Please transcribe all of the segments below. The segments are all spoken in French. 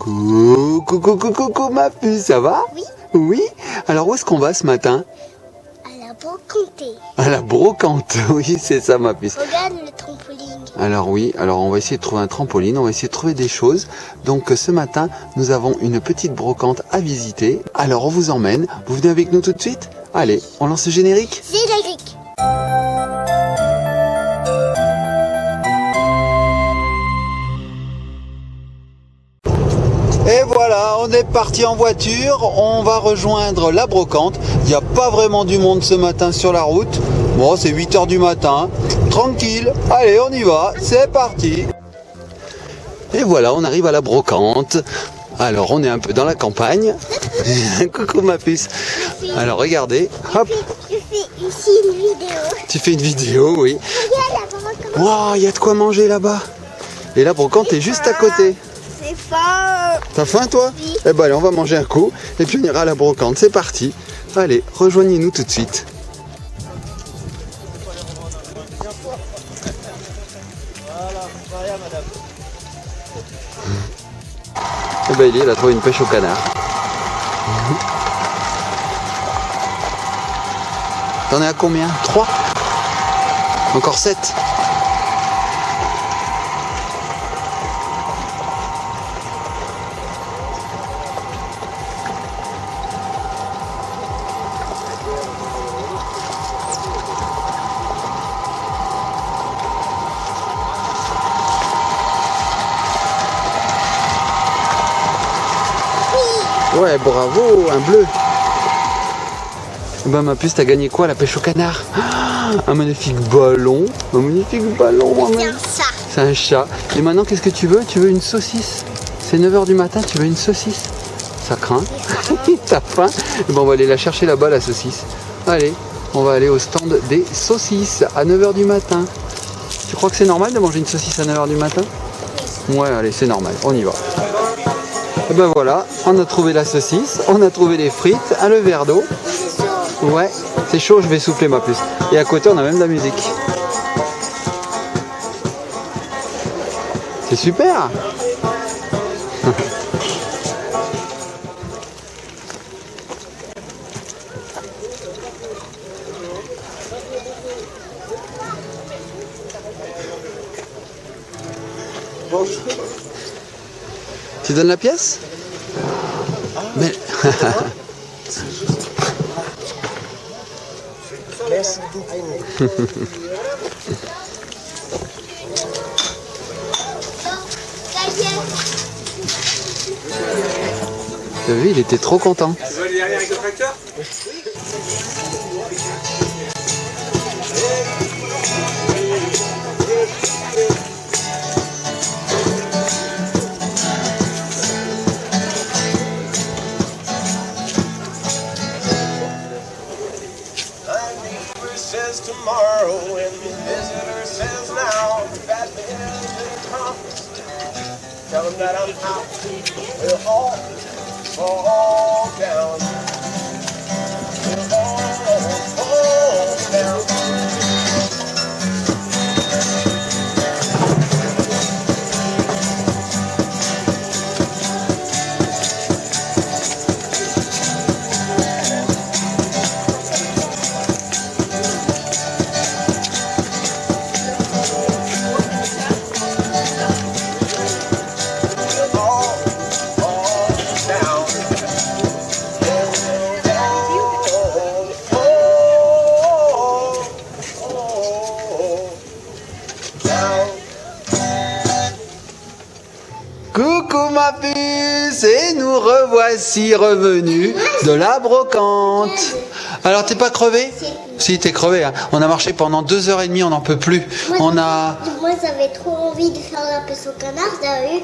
Coucou ma puce, ça va? Oui. Oui. Alors où est-ce qu'on va ce matin? À la brocante. À la brocante, oui c'est ça ma puce. Regarde le trampoline. Alors oui, alors on va essayer de trouver un trampoline, on va essayer de trouver des choses. Donc ce matin, nous avons une petite brocante à visiter. Alors on vous emmène, vous venez avec nous tout de suite? Allez, on lance le générique? Générique. Et voilà, on est parti en voiture, on va rejoindre la brocante. Il n'y a pas vraiment du monde ce matin sur la route. Bon, c'est 8h du matin, tranquille. Allez, on y va, c'est parti. Et voilà, on arrive à la brocante. Alors, on est un peu dans la campagne. Coucou ma puce. Alors, regardez, hop. Je fais ici une vidéo. Tu fais une vidéo, oui. Regarde la brocante. Waouh, il y a de quoi manger là-bas. Et la brocante est juste à côté. C'est fort. T'as faim toi? Oui. Eh ben allez, on va manger un coup et puis on ira à la brocante. C'est parti. Allez, rejoignez-nous tout de suite. Eh ben il a trouvé une pêche au canard. T'en es à combien? 3? Encore 7? Ouais, bravo, un bleu. Ben ma puce, t'as gagné quoi, la pêche au canard? Un magnifique ballon. Un magnifique ballon. C'est un chat. C'est un chat. Et maintenant, qu'est-ce que tu veux? Tu veux une saucisse? C'est 9h du matin, tu veux une saucisse? Ça craint. T'as faim? Ben, on va aller la chercher là-bas, la saucisse. Allez, on va aller au stand des saucisses à 9h du matin. Tu crois que c'est normal de manger une saucisse à 9h du matin? Ouais, allez, c'est normal. On y va. Et ben voilà, on a trouvé la saucisse, on a trouvé les frites, le verre d'eau. Ouais, c'est chaud, je vais souffler ma puce. Et à côté, on a même de la musique. C'est super. Tu donnes la pièce? Mais... Merci beaucoup. T'as vu, il était trop content. Tu veux aller derrière avec le tracteur? Tomorrow and the visitor says now that has been promised. Tell them that I'm out. We'll all fall down. We'll all fall down. Coucou ma puce, et nous revoici revenus de la brocante. Alors t'es pas crevé? Si, t'es crevé, hein. On a marché pendant 2h30, on n'en peut plus. Moi j'avais trop envie de faire la pêche au canard. J'avais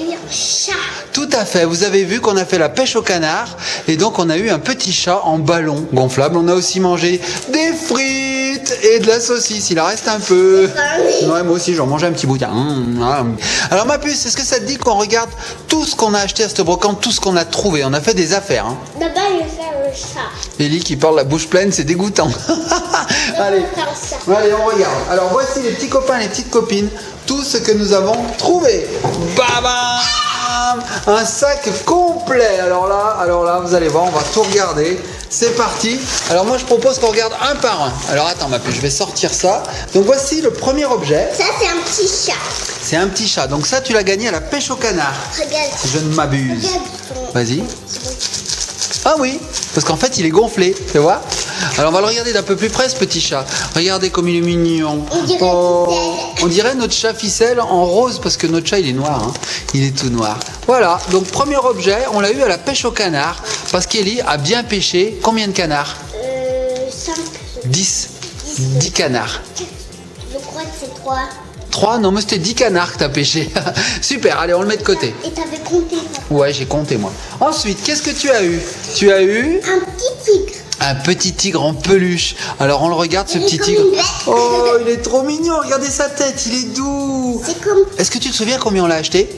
eu un chat. Tout à fait, vous avez vu qu'on a fait la pêche au canard et donc on a eu un petit chat en ballon gonflable. On a aussi mangé des frites et de la saucisse, il en reste un peu. Ouais, moi aussi j'en mangeais un petit bout. Alors ma puce, est-ce que ça te dit qu'on regarde tout ce qu'on a acheté à cette brocante, tout ce qu'on a trouvé? On a fait des affaires. Hein. D'abord je vais faire le chat. Ellie qui parle la bouche pleine, c'est dégoûtant. Allez. Allez, on regarde. Alors voici les petits copains, les petites copines, tout ce que nous avons trouvé. Bye bye. Tadam! Un sac complet. Alors là, vous allez voir, on va tout regarder. C'est parti. Alors moi, je propose qu'on regarde un par un. Alors attends, ma puce, je vais sortir ça. Donc voici le premier objet. Ça, c'est un petit chat. C'est un petit chat. Donc ça, tu l'as gagné à la pêche au canard. Regarde. Si je ne m'abuse. Regarde son- Vas-y. Ah oui, parce qu'en fait, il est gonflé. Tu vois? Alors on va le regarder d'un peu plus près, ce petit chat. Regardez comme il est mignon. On dirait On dirait notre chat ficelle en rose, parce que notre chat, il est noir. Hein. Il est tout noir. Voilà, donc premier objet, on l'a eu à la pêche au canard. Parce qu'Ellie a bien pêché. Combien de canards? 5. 10. 10 canards. Je crois que c'est 3. 3? Non, mais c'était 10 canards que t'as pêché. Super, allez, on le met de côté. Et t'avais compté, papa. Ouais, j'ai compté, moi. Ensuite, qu'est-ce que tu as eu? Tu as eu Un petit tigre. un petit tigre en peluche. Alors, on le regarde, ce Il est petit comme tigre. une bête. Oh, il est trop mignon. Regardez sa tête, il est doux. C'est comme. Est-ce que tu te souviens combien on l'a acheté?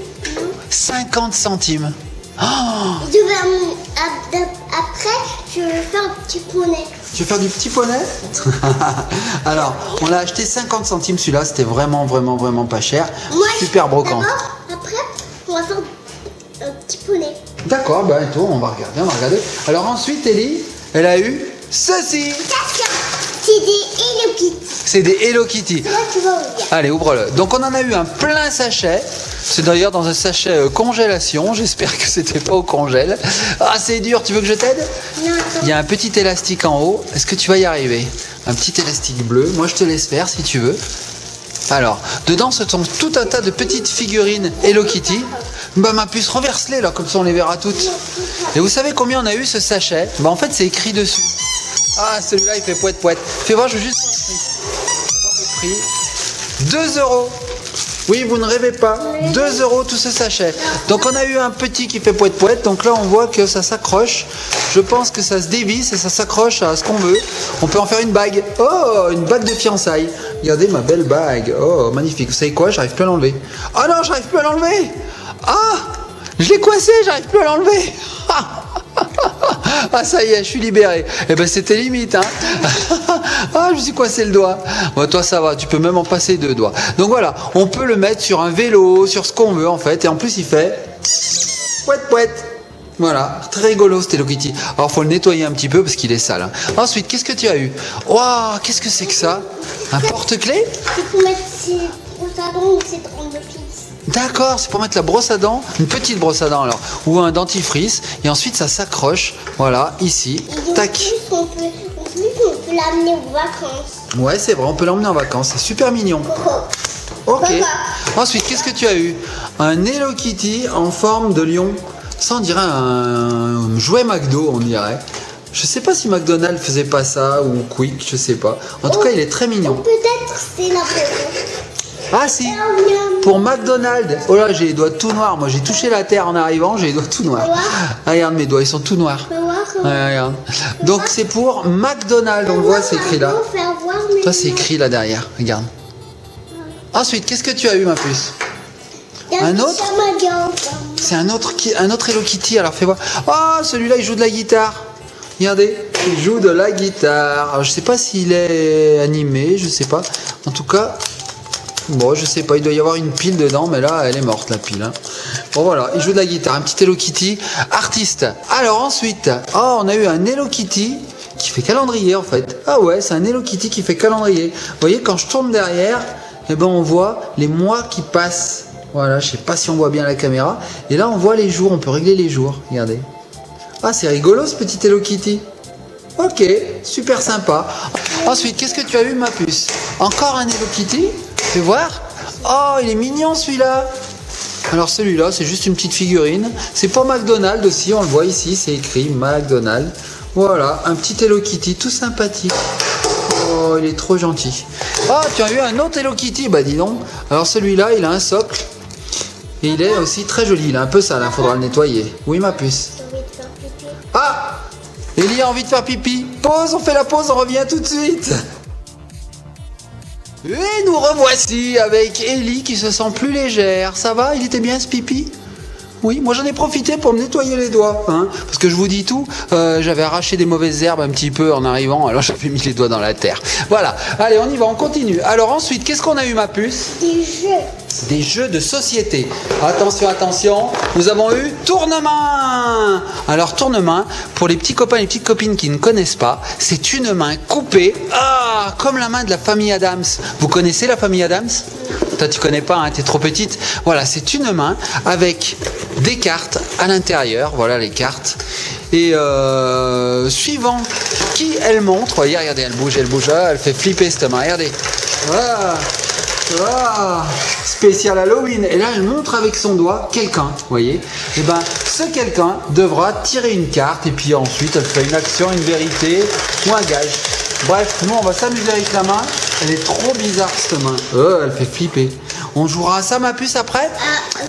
50 centimes. Oh, Je vais, après, je vais faire un petit poney. tu veux faire du petit poney? Alors, on l'a acheté 50 centimes celui-là. C'était vraiment, vraiment, vraiment pas cher. Moi, Super brocante. d'abord, après, on va faire un petit poney. D'accord, ben et toi, on va regarder. Alors ensuite, Ellie, elle a eu ceci. Attention, c'est des Hello Kitty. C'est des Hello Kitty. Là, tu vas ouvrir. Allez, ouvre-le. Donc on en a eu un plein sachet. C'est d'ailleurs dans un sachet congélation. J'espère que c'était pas au congèle. Ah, c'est dur. Tu veux que je t'aide? Non, attends. Il y a un petit élastique en haut. Est-ce que tu vas y arriver? Un petit élastique bleu. Moi, je te laisse faire si tu veux. Alors, dedans, ce sont tout un tas de petites figurines Hello Kitty. Bah, ma puce, renverse-les là, comme ça on les verra toutes. Et vous savez combien on a eu ce sachet? Bah, en fait, c'est écrit dessus. Ah, celui-là, il fait poète poète. Fais voir, je veux juste voir le prix. 2 €. Oui, vous ne rêvez pas. 2 € tout ce sachet. Donc on a eu un petit qui fait poète poète. Donc là on voit que ça s'accroche. Je pense que ça se dévisse et ça s'accroche à ce qu'on veut. On peut en faire une bague. Oh, une bague de fiançailles. Regardez ma belle bague. Oh, magnifique. Vous savez quoi? J'arrive plus à l'enlever. Oh non, j'arrive plus à l'enlever. Ah, je l'ai coincé, j'arrive plus à l'enlever. Ah, ça y est, je suis libéré. Eh ben c'était limite, hein. Ah, je me suis coincé le doigt. Bon, toi ça va, tu peux même en passer 2 doigts. Donc voilà, on peut le mettre sur un vélo, sur ce qu'on veut en fait. Et en plus il fait poète poète. Voilà, très rigolo cet Hello Kitty. Alors faut le nettoyer un petit peu parce qu'il est sale. Hein. Ensuite, qu'est-ce que tu as eu? Waouh, qu'est-ce que c'est que ça? Un porte-clés? C'est pour mettre ses brosses à dents ou ses dentifrice. D'accord, c'est pour mettre la brosse à dents, une petite brosse à dents alors, ou un dentifrice, et ensuite ça s'accroche, voilà, ici, Et tac. en plus, on peut l'amener aux vacances. Ouais, c'est vrai, on peut l'emmener en vacances, c'est super mignon. Coco. Ok. Ensuite, qu'est-ce que tu as eu? Un Hello Kitty en forme de lion. Ça, on dirait un jouet McDo, on dirait. Je sais pas si McDonald's faisait pas ça, ou Quick, je sais pas. En tout cas, il est très mignon. Peut-être c'est la raison. Ah si, pour McDonald's. Oh là, j'ai les doigts tout noirs. Moi, j'ai touché la terre en arrivant, j'ai les doigts tout noirs. Ah, regarde mes doigts, ils sont tout noirs. On va voir comment. Ouais, regarde. Donc c'est pour McDonald's, on le voit, c'est écrit là. Faire voir, mais Toi, c'est écrit là derrière, regarde. Ensuite, qu'est-ce que tu as eu, ma puce? il y a un petit autre chamaillon. C'est un autre Hello Kitty, alors fais voir. Ah, celui-là, il joue de la guitare. Regardez, il joue de la guitare. Alors, je sais pas s'il est animé, je sais pas. En tout cas, bon, je sais pas, il doit y avoir une pile dedans, mais là, elle est morte, la pile. Hein. Bon, voilà, il joue de la guitare, un petit Hello Kitty artiste. Alors, ensuite, oh, on a eu un Hello Kitty qui fait calendrier, en fait. Ah ouais, c'est un Hello Kitty qui fait calendrier. Vous voyez, quand je tourne derrière, eh ben, on voit les mois qui passent. Voilà, je sais pas si on voit bien la caméra. Et là, on voit les jours, on peut régler les jours. Regardez. Ah, c'est rigolo, ce petit Hello Kitty. Ok, super sympa. Ensuite, qu'est-ce que tu as eu, ma puce? Encore un Hello Kitty? Fais voir. Oh, il est mignon celui-là. Alors celui-là, c'est juste une petite figurine. C'est pour McDonald's aussi, on le voit ici, c'est écrit McDonald's. Voilà, un petit Hello Kitty tout sympathique. Oh, il est trop gentil. Oh, tu as eu un autre Hello Kitty? Bah dis donc. Alors celui-là, il a un socle. Et il est aussi très joli. Il est un peu sale, il faudra le nettoyer. Oui, ma puce. J'ai envie de faire pipi. Ah, Ellie a envie de faire pipi. Pause, on fait la pause, on revient tout de suite. Et nous revoici avec Ellie qui se sent plus légère. Ça va? Il était bien ce pipi? oui, moi j'en ai profité pour me nettoyer les doigts, hein, parce que je vous dis tout, j'avais arraché des mauvaises herbes un petit peu en arrivant, alors j'avais mis les doigts dans la terre. Voilà, allez on y va, on continue. Alors ensuite, qu'est-ce qu'on a eu ma puce? Des jeux. Des jeux de société. Attention, attention, nous avons eu tourne-main. Alors tourne-main, pour les petits copains et les petites copines qui ne connaissent pas, c'est une main coupée, comme la main de la famille Adams. Vous connaissez la famille Adams? Toi tu connais pas, hein, t'es trop petite. Voilà, c'est une main avec des cartes à l'intérieur, voilà les cartes. Et suivant qui elle montre, voyez, regardez, elle bouge, elle fait flipper cette main, regardez. Voilà. Ah, spécial Halloween. Et là, elle montre avec son doigt quelqu'un, vous voyez. Et ben, ce quelqu'un devra tirer une carte et puis ensuite, elle fait une action, une vérité ou un gage. Bref, nous, on va s'amuser avec la main. Elle est trop bizarre, cette main. Elle fait flipper. On jouera à ça, ma puce, après?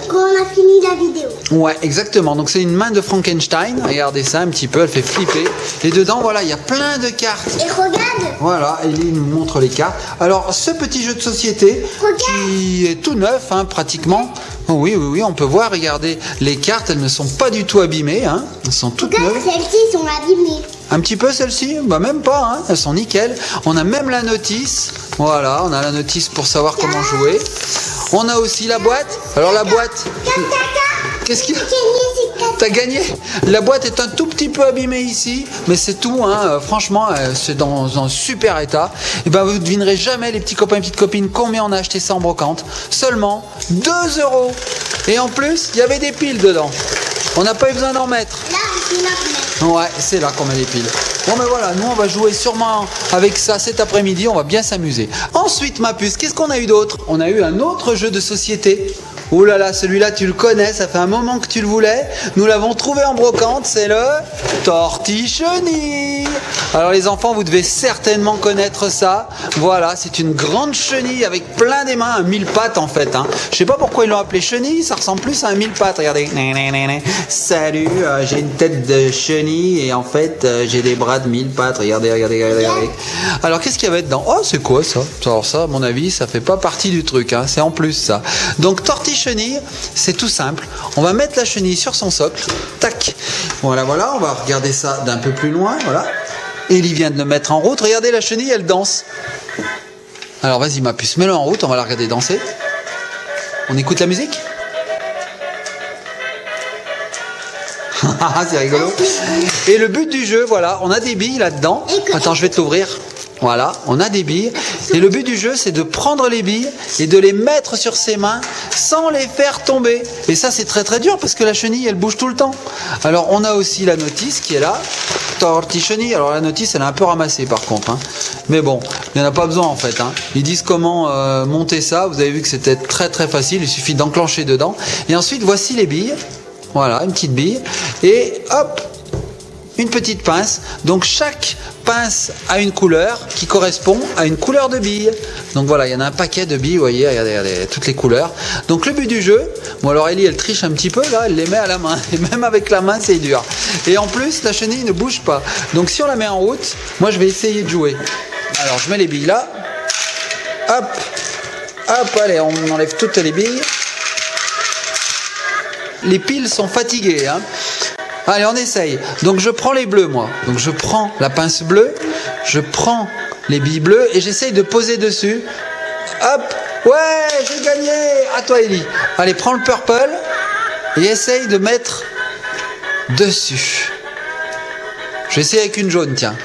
Quand on a fini la vidéo. Ouais, exactement. Donc, c'est une main de Frankenstein. Regardez ça un petit peu, elle fait flipper. Et dedans, voilà, il y a plein de cartes. Et regarde. Voilà, Ellie nous montre les cartes. Alors, ce petit jeu de société, qui est tout neuf, hein, pratiquement. Oh, oui, on peut voir, regardez, les cartes, elles ne sont pas du tout abîmées, hein. Elles sont toutes Regarde, neuves. celles-ci sont abîmées. Un petit peu celles-ci? Bah même pas, hein. Elles sont nickel. On a même la notice. Voilà, on a la notice pour savoir comment jouer. On a aussi la boîte. Alors la boîte... Qu'est-ce qu'il y a? T'as gagné. La boîte est un tout petit peu abîmée ici, mais c'est tout, hein. Franchement, c'est dans un super état. Et ben vous ne devinerez jamais, les petits copains et petites copines, combien on a acheté ça en brocante. Seulement 2 €. Et en plus, il y avait des piles dedans. On n'a pas eu besoin d'en mettre. Là, c'est là qu'on met. Ouais, c'est là qu'on met les piles. Bon ben voilà, nous on va jouer sûrement avec ça cet après-midi, on va bien s'amuser. Ensuite, ma puce, qu'est-ce qu'on a eu d'autre? On a eu un autre jeu de société. Ouh là là, celui-là tu le connais, ça fait un moment que tu le voulais. Nous l'avons trouvé en brocante, c'est le torti-chenille. Alors les enfants, vous devez certainement connaître ça. Voilà, c'est une grande chenille avec plein des mains, un mille-pattes en fait, hein. Je sais pas pourquoi ils l'ont appelé chenille, ça ressemble plus à un mille-pattes, regardez. Salut, j'ai une tête de chenille et en fait j'ai des bras de mille-pattes, regardez. Alors qu'est-ce qu'il y avait dedans? Oh, c'est quoi ça? Alors ça, à mon avis, ça fait pas partie du truc, hein. C'est en plus ça. Donc torti-chenille, c'est tout simple. On va mettre la chenille sur son socle. Tac. Voilà, on va regarder ça d'un peu plus loin. Voilà. Ellie vient de le mettre en route. Regardez, la chenille, elle danse. Alors vas-y, ma puce, mets-le en route. On va la regarder danser. On écoute la musique? C'est rigolo. Et le but du jeu, voilà, on a des billes là-dedans. Attends, je vais te l'ouvrir. Voilà, on a des billes. Et le but du jeu, c'est de prendre les billes et de les mettre sur ses mains sans les faire tomber. Et ça, c'est très très dur parce que la chenille, elle bouge tout le temps. Alors, on a aussi la notice qui est là. Torti-chenille. Alors, la notice, elle est un peu ramassée par contre, hein. Mais bon, il n'y en a pas besoin en fait, hein. Ils disent comment monter ça. Vous avez vu que c'était très très facile. Il suffit d'enclencher dedans. Et ensuite, voici les billes. Voilà, une petite bille. Et hop, une petite pince. Donc chaque pince a une couleur qui correspond à une couleur de bille. Donc voilà, il y en a un paquet de billes, vous voyez, regardez toutes les couleurs. Donc le but du jeu, bon alors Ellie elle triche un petit peu là, elle les met à la main. Et même avec la main c'est dur. Et en plus la chenille ne bouge pas. Donc si on la met en route, moi je vais essayer de jouer. Alors je mets les billes là. Hop, hop, allez, on enlève toutes les billes. Les piles sont fatiguées, hein. Allez, on essaye. Donc je prends les bleus, moi. Donc je prends la pince bleue, je prends les billes bleues et j'essaye de poser dessus. Hop, ouais, j'ai gagné. À toi, Ellie. Allez, prends le purple et essaye de mettre dessus. Je vais essayer avec une jaune, tiens.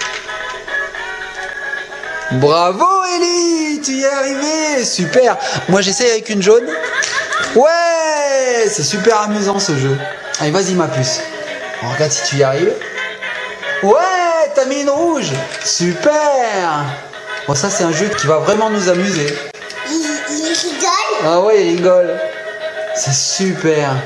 Bravo, Ellie, tu y es arrivé, super. Moi, j'essaye avec une jaune. Ouais, c'est super amusant ce jeu. Allez, vas-y, ma puce. On regarde si tu y arrives. Ouais, t'as mis une rouge. Super. Bon, ça, c'est un jeu qui va vraiment nous amuser. Il rigole. Ah ouais, il rigole. C'est super.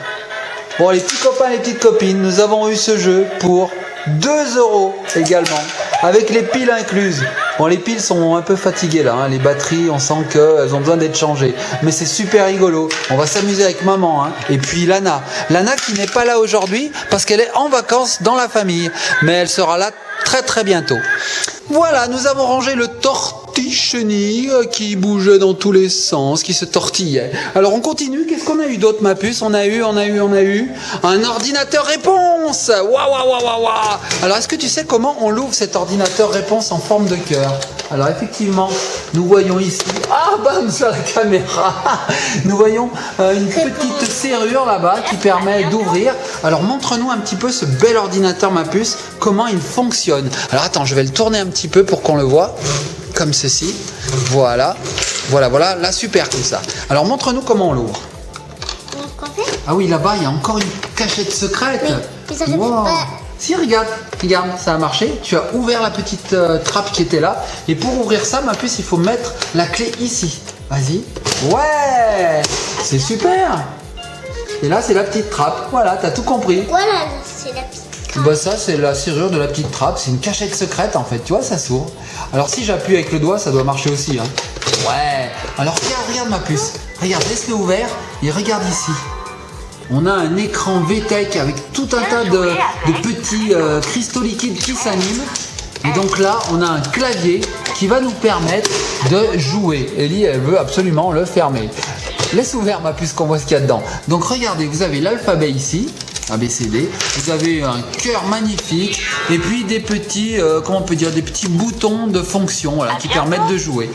Bon, les petits copains, les petites copines, nous avons eu ce jeu pour 2 € également, avec les piles incluses. Bon, les piles sont un peu fatiguées là, hein. Les batteries, on sent qu'elles ont besoin d'être changées. Mais c'est super rigolo. On va s'amuser avec maman, hein. Et puis Lana. Lana qui n'est pas là aujourd'hui parce qu'elle est en vacances dans la famille. Mais elle sera là très très bientôt. Voilà, nous avons rangé le torti petite chenille qui bougeait dans tous les sens, qui se tortillait. Alors on continue, qu'est-ce qu'on a eu d'autre ma puce? On a eu un ordinateur réponse. Waouh, waouh, waouh, waouh, waouh. Alors est-ce que tu sais comment on l'ouvre cet ordinateur réponse en forme de cœur? Alors effectivement, nous voyons ici, ah bam sur la caméra, nous voyons une petite serrure là-bas qui permet d'ouvrir. Alors montre-nous un petit peu ce bel ordinateur ma puce, comment il fonctionne. Alors attends, je vais le tourner un petit peu pour qu'on le voit, comme ceci. Voilà, voilà, voilà, là super comme ça. Alors montre-nous comment on l'ouvre. Ah oui, là-bas, il y a encore une cachette secrète. Mais ça fait Wow. pas... Si, regarde, ça a marché. Tu as ouvert la petite trappe qui était là. Et pour ouvrir ça, ma puce, il faut mettre la clé ici. Vas-y. Ouais, c'est super. Et là, c'est la petite trappe. Voilà, t'as tout compris. Voilà, c'est la petite... Bah ça, c'est la serrure de la petite trappe. C'est une cachette secrète, en fait. Tu vois, ça s'ouvre. Alors, si j'appuie avec le doigt, ça doit marcher aussi. Hein. Ouais. Alors, regarde ma puce. Regarde, laisse-le ouvert et regarde ici. On a un écran VTech avec tout un tas de petits cristaux liquides qui s'animent. Et donc là, on a un clavier qui va nous permettre de jouer. Ellie, elle veut absolument le fermer. Laisse ouvert ma puce qu'on voit ce qu'il y a dedans. Donc regardez, vous avez l'alphabet ici, ABCD. Vous avez un cœur magnifique et puis des petits, comment on peut dire, des petits boutons de fonction voilà, qui permettent de jouer.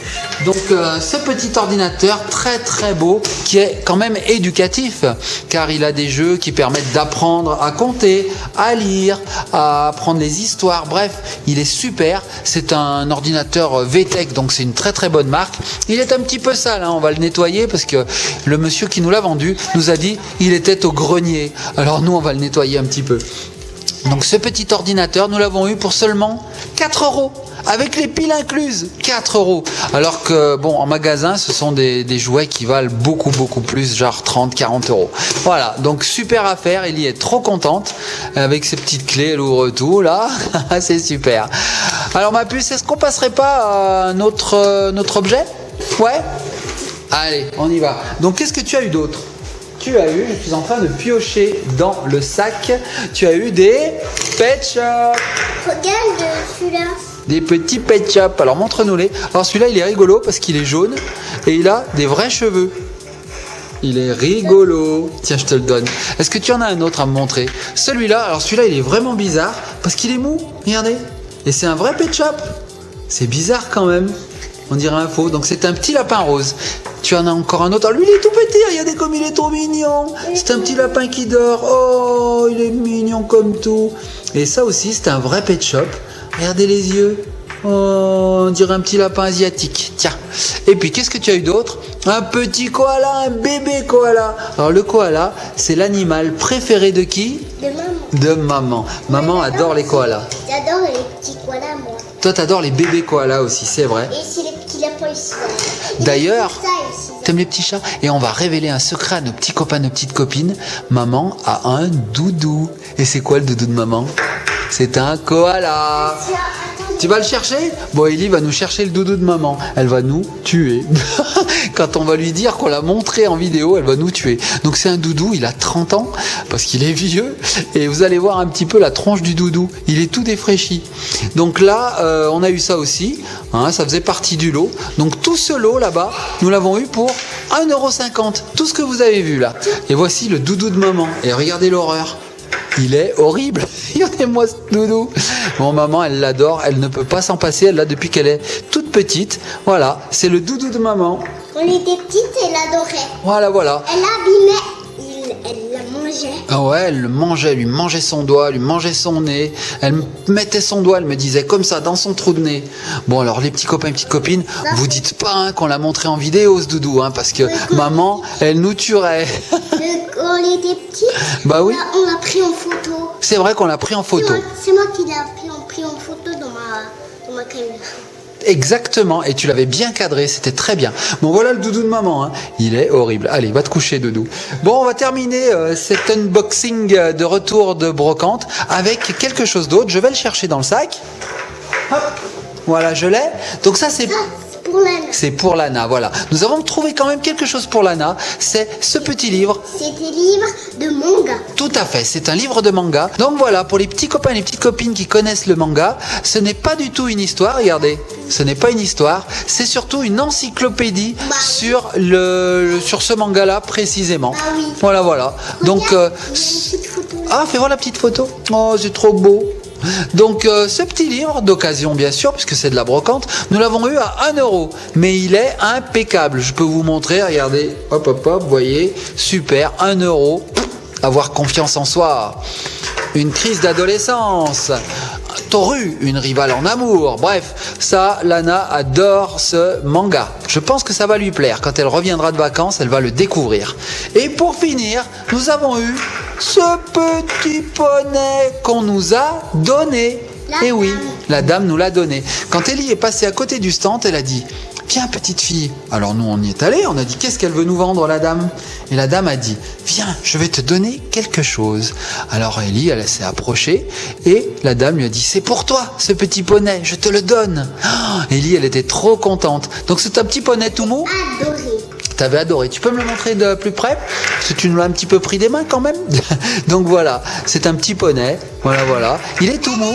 Donc ce petit ordinateur très très beau qui est quand même éducatif car il a des jeux qui permettent d'apprendre à compter, à lire, à apprendre les histoires. Bref, il est super. C'est un ordinateur VTech donc c'est une très très bonne marque. Il est un petit peu sale, hein, on va le nettoyer parce que le monsieur qui nous l'a vendu nous a dit il était au grenier. Alors nous on va le nettoyer un petit peu. Donc ce petit ordinateur, nous l'avons eu pour seulement 4 €. Avec les piles incluses, 4 €. Alors que, bon, en magasin, ce sont des jouets qui valent beaucoup, beaucoup plus, genre 30, 40 €. Voilà, donc super affaire, Ellie est trop contente. Avec ses petites clés, elle ouvre tout, là. C'est super. Alors ma puce, est-ce qu'on passerait pas à notre objet? Ouais? Allez, on y va. Donc qu'est-ce que tu as eu d'autre? Tu as eu, je suis en train de piocher dans le sac, tu as eu des pet shop. Regarde celui-là. Des petits pet shop. Alors montre-nous-les. Alors celui-là, il est rigolo parce qu'il est jaune et il a des vrais cheveux. Il est rigolo. Tiens, je te le donne. Est-ce que tu en as un autre à me montrer? Celui-là, alors celui-là, il est vraiment bizarre parce qu'il est mou. Regardez. Et c'est un vrai pet shop. C'est bizarre quand même. On dirait un faux. Donc c'est un petit lapin rose. Tu en as encore un autre. Alors, lui, il est tout petit. Regardez comme il est trop mignon. C'est un petit lapin qui dort. Oh, il est mignon comme tout. Et ça aussi, c'est un vrai pet shop. Regardez les yeux. Oh, on dirait un petit lapin asiatique. Tiens. Et puis, qu'est-ce que tu as eu d'autre? Un petit koala, un bébé koala. Alors, le koala, c'est l'animal préféré de qui? De maman. De maman. Maman adore les koalas. J'adore les petits koalas, moi. Toi, t'adores les bébés koalas aussi, c'est vrai. Et c'est les petits lapins ici. D'ailleurs, Ça ici. t'aimes les petits chats? Et on va révéler un secret à nos petits copains, nos petites copines. Maman a un doudou. Et c'est quoi le doudou de maman? C'est un koala. Tu vas le chercher? Bon, Ellie va nous chercher le doudou de maman. Elle va nous tuer. Quand on va lui dire qu'on l'a montré en vidéo, elle va nous tuer. Donc c'est un doudou, il a 30 ans, parce qu'il est vieux. Et vous allez voir un petit peu la tronche du doudou. Il est tout défraîchi. Donc là, on a eu ça aussi. Hein, ça faisait partie du lot. Donc tout ce lot là-bas, nous l'avons eu pour 1,50 €. Tout ce que vous avez vu là. Et voici le doudou de maman. Et regardez l'horreur. Il est horrible. Regardez-moi ce doudou. Bon, maman, elle l'adore. Elle ne peut pas s'en passer. Elle l'a depuis qu'elle est toute petite. Voilà, c'est le doudou de maman. On était petites et elle adorait. Voilà, voilà. Elle l'abîmait. Elle la mangeait. Ah ouais, elle le mangeait, lui mangeait son doigt, lui mangeait son nez. Elle mettait son doigt, elle me disait comme ça, dans son trou de nez. Bon, alors les petits copains et petites copines, vous dites pas hein, qu'on l'a montré en vidéo ce doudou, hein, parce que maman, elle nous tuerait. Quand on était petites, Bah oui. on l'a pris en photo. C'est vrai qu'on l'a pris en photo. C'est moi qui l'ai pris en photo dans ma caméra. Exactement, et tu l'avais bien cadré, c'était très bien. Bon, voilà le doudou de maman, hein. Il est horrible. Allez, va te coucher, doudou. Bon, on va terminer cet unboxing de retour de brocante avec quelque chose d'autre. Je vais le chercher dans le sac. Hop, voilà, je l'ai. Donc ça, c'est... Pour Lana. C'est pour Lana, voilà. Nous avons trouvé quand même quelque chose pour Lana. C'est ce petit livre. C'est des livres de manga. Tout à fait, c'est un livre de manga. Donc voilà, pour les petits copains et les petites copines qui connaissent le manga, ce n'est pas du tout une histoire, regardez. ce n'est pas une histoire, c'est surtout une encyclopédie sur ce manga-là précisément. Ah oui. Voilà, voilà. Donc, Regarde, il y a une petite photo là. ah, fais voir la petite photo. Oh, c'est trop beau. Donc ce petit livre d'occasion bien sûr puisque c'est de la brocante, nous l'avons eu à 1 €, mais il est impeccable. Je peux vous montrer, regardez, hop hop hop, vous voyez, super, 1 €. Avoir confiance en soi, une crise d'adolescence, Toru, une rivale en amour. Bref, ça, Lana adore ce manga. Je pense que ça va lui plaire. Quand elle reviendra de vacances, elle va le découvrir. Et pour finir, nous avons eu ce petit poney qu'on nous a donné. Et oui, la dame nous l'a donné. Quand Ellie est passée à côté du stand, elle a dit « Viens, petite fille ». Alors nous, on y est allés, on a dit « Qu'est-ce qu'elle veut nous vendre, la dame ?» Et la dame a dit « Viens, je vais te donner quelque chose ». Alors Ellie, elle s'est approchée et la dame lui a dit « C'est pour toi, ce petit poney, je te le donne ». Ellie, elle était trop contente. Donc c'est un petit poney tout mou. Adoré. T'avais adoré. Tu peux me le montrer de plus près? Parce que tu nous l'as un petit peu pris des mains quand même. Donc voilà, c'est un petit poney. Voilà, voilà. Il est tout mou.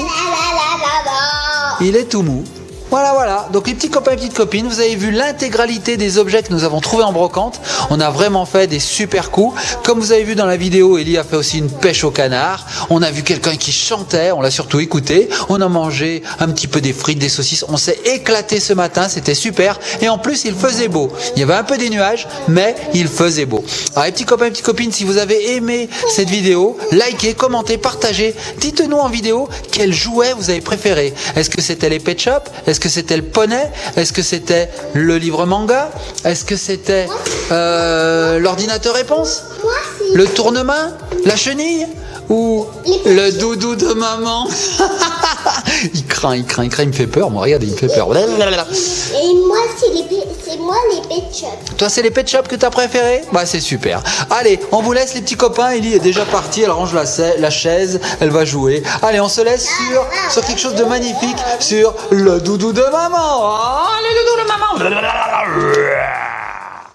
Il est tout mou. Voilà, voilà. Donc les petits copains et petites copines, vous avez vu l'intégralité des objets que nous avons trouvés en brocante. On a vraiment fait des super coups. Comme vous avez vu dans la vidéo, Ellie a fait aussi une pêche au canard. On a vu quelqu'un qui chantait, on l'a surtout écouté. On a mangé un petit peu des frites, des saucisses. On s'est éclaté ce matin, c'était super. Et en plus, il faisait beau. Il y avait un peu des nuages, mais il faisait beau. Alors les petits copains et petites copines, si vous avez aimé cette vidéo, likez, commentez, partagez. Dites-nous en vidéo quel jouet vous avez préféré. Est-ce que c'était les Pet Shop? Est-ce que c'était le poney? Est-ce que c'était le livre manga? Est-ce que c'était l'ordinateur réponse? Moi, c'est Le tournement? La chenille? Ou le doudou de maman? Il craint, il me fait peur. Moi, regarde, il me fait peur. Et moi, c'est moi les Pet Shop. Toi, c'est les Pet Shop que t'as préféré? Bah, c'est super. Allez, on vous laisse les petits copains. Ellie est déjà partie. Elle range la chaise. Elle va jouer. Allez, on se laisse sur quelque chose de magnifique. Sur le doudou de maman. Ah, le doudou de maman.